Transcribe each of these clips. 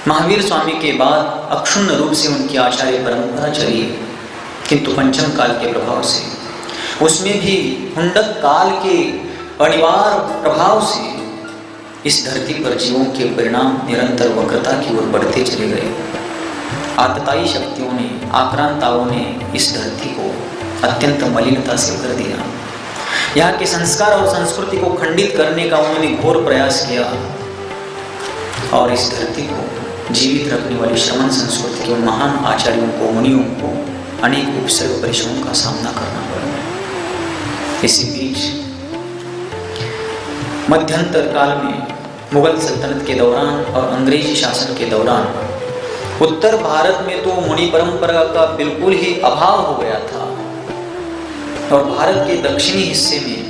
महावीर स्वामी के बाद अक्षुण्ण रूप से उनकी आचार्य परंपरा चली, किंतु पंचम काल के प्रभाव से, उसमें भी हुंडक काल के अनिवार्य प्रभाव से इस धरती पर जीवों के परिणाम निरंतर वक्रता की ओर बढ़ते चले गए। आतताई शक्तियों ने, आक्रांताओं ने इस धरती को अत्यंत मलिनता से भर दिया। यहाँ के संस्कार और संस्कृति को खंडित करने का उन्होंने घोर प्रयास किया और इस धरती को जीवित रखने वाली श्रमण संस्कृति के महान आचार्यों को, मुनियों को अनेक उपसर्ग परिश्रमों का सामना करना पड़ा। इसी बीच मध्यंतर काल में मुगल सल्तनत के दौरान और अंग्रेजी शासन के दौरान उत्तर भारत में तो मुनि परंपरा का बिल्कुल ही अभाव हो गया था और भारत के दक्षिणी हिस्से में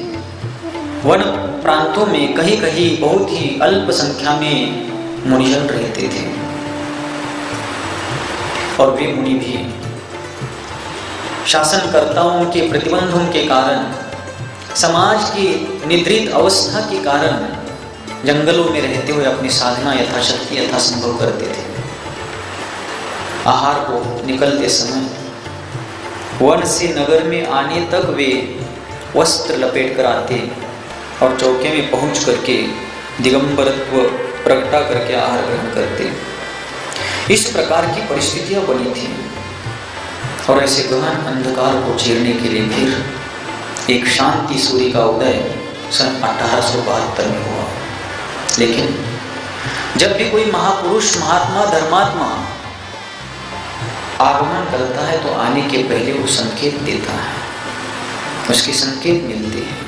वन प्रांतों में कहीं कहीं बहुत ही अल्प संख्या में मुनिजन रहते थे और वे मुनि भी शासनकर्ताओं के प्रतिबंधों के कारण, समाज की निद्रित अवस्था के कारण जंगलों में रहते हुए अपनी साधना यथाशक्ति यथासंभव करते थे। आहार को निकलते समय वन से नगर में आने तक वे वस्त्र लपेट कर आते और चौके में पहुंच करके दिगंबरत्व प्रगटा करके आहार ग्रहण करते। इस प्रकार की परिस्थितियां बनी थी और ऐसे गहन अंधकार को चीरने के लिए फिर एक शांति सूर्य का उदय सन 1872 में हुआ। लेकिन जब भी कोई महापुरुष, महात्मा, धर्मात्मा आगमन करता है तो आने के पहले वो संकेत देता है, उसके संकेत मिलते हैं।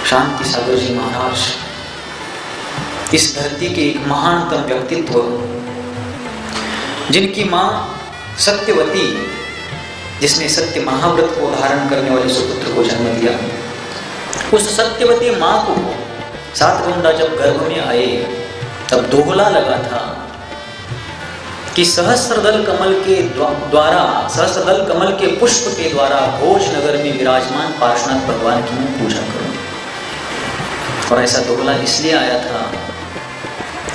शांति सागर जी महाराज इस धरती के एक महानतम व्यक्तित्व, जिनकी माँ सत्यवती, जिसने सत्य महाव्रत को धारण करने वाले सुपुत्र को जन्म दिया, उस सत्यवती माँ को सातगोंडा जब गर्भ में आए तब दोहला लगा था कि सहस्त्रदल कमल के द्वारा, सहस्त्रदल कमल के पुष्प के द्वारा घोष नगर में विराजमान पार्श्वनाथ भगवान की मैं पूजा करूं। और ऐसा दोहला इसलिए आया था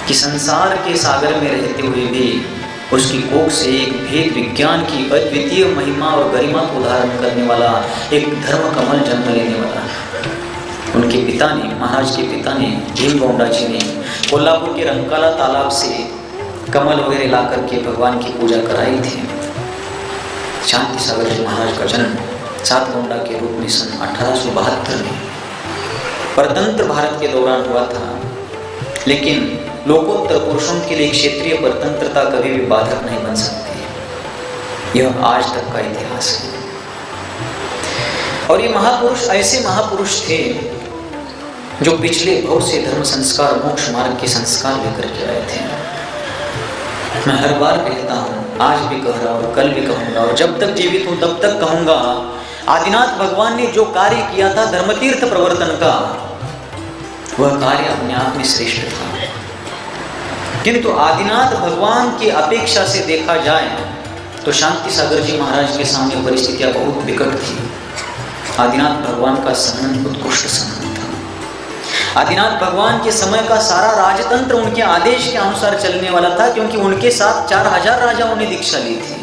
कि संसार के सागर में रहते हुए भी उसकी कोख से एक भेद विज्ञान की अद्वितीय महिमा और गरिमा को धारण करने वाला एक धर्म कमल जन्म लेने वाला। उनके पिता ने, महाराज के पिता ने, भीम गौंडा जी ने कोल्हापुर के रंकाला तालाब से कमल वगैरह ला करके भगवान की पूजा कराई थी। शांति सागर जी महाराज का जन्म सातगोंडा के रूप में सन 1872 में परतंत्र भारत के दौरान हुआ था। लेकिन लोकोत्तर पुरुषों के लिए क्षेत्रीय परतंत्रता कभी भी बाधक नहीं बन सकती। यह आज तक का इतिहास है। और ये महापुरुष ऐसे महापुरुष थे जो पिछले बहुत से धर्म संस्कार, मोक्ष मार्ग के संस्कार लेकर के आए थे। मैं हर बार कहता हूँ, आज भी कह रहा हूँ, कल भी कहूँगा और जब तक जीवित हूँ तब तक कहूँगा, आदिनाथ भगवान ने जो कार्य किया था धर्मतीर्थ प्रवर्तन का, वह कार्य अपने आप में श्रेष्ठ था। किंतु आदिनाथ भगवान की अपेक्षा से देखा जाए तो शांति सागर जी महाराज के सामने परिस्थितियां बहुत विकट थी। आदिनाथ भगवान का संबंध उत्कृष्ट संबंध था। आदिनाथ भगवान के समय का सारा राजतंत्र उनके आदेश के अनुसार चलने वाला था, क्योंकि उनके साथ 4000 राजाओं ने दीक्षा ली थी,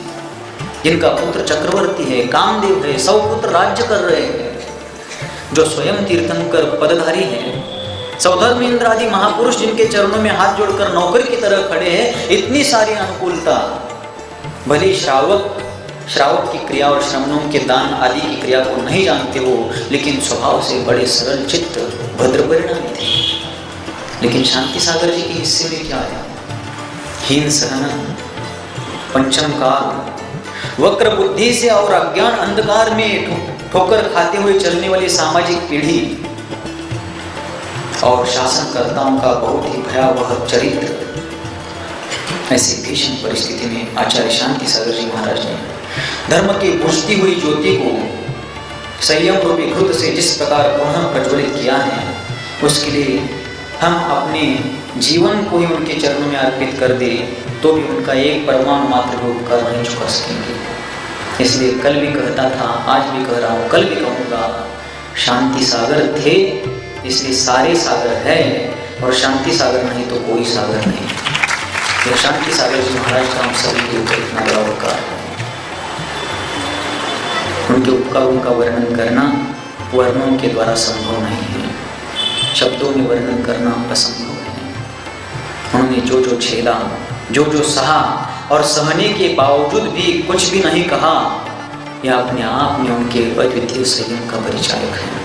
जिनका पुत्र चक्रवर्ती है, कामदेव है, 100 पुत्र राज्य कर रहे हैं, जो स्वयं तीर्थंकर पदधारी हैं, सौधर्मेंद्र आदि महापुरुष जिनके चरणों में हाथ जोड़कर नौकर की तरह खड़े हैं। इतनी सारी अनुकूलता, भले श्रावक की क्रिया और श्रमणों के दान आदि की क्रिया को नहीं जानते हो, लेकिन स्वभाव से बड़े सरल चित्त, भद्र परिणामी थे। लेकिन शांति सागर जी के हिस्से में क्या आया? हीन सहन, पंचम काल, वक्र बुद्धि से और अज्ञान अंधकार में ठोकर खाते हुए चलने वाली सामाजिक पीढ़ी और शासनकर्ताओं का बहुत ही भयावह चरित्र। ऐसी भीषण परिस्थिति में आचार्य शांति सागर जी महाराज ने धर्म की बुझती हुई ज्योति को संयम रूपी घृत से जिस प्रकार पुनः प्रज्वलित किया है, उसके लिए हम अपने जीवन को ही उनके चरणों में अर्पित कर दे तो भी उनका एक परमाणु मात्र भी उपकार नहीं चुका सकेंगे। इसलिए कल भी कहता था, आज भी कह रहा हूँ, कल भी कहूँगा, शांति सागर थे इसलिए सारे सागर है, और शांति सागर नहीं तो कोई सागर नहीं। यह शांति सागर जी महाराज का हम सभी के ऊपर इतना बड़ा उपकार है। उनके उपकारों का वर्णन करना वर्णों के द्वारा संभव नहीं है, शब्दों में वर्णन करना असंभव है। उन्होंने जो जो झेला, जो जो सहा और सहने के बावजूद भी कुछ भी नहीं कहा, यह अपने आप में उनके अद्वितीय संयम का परिचायक है।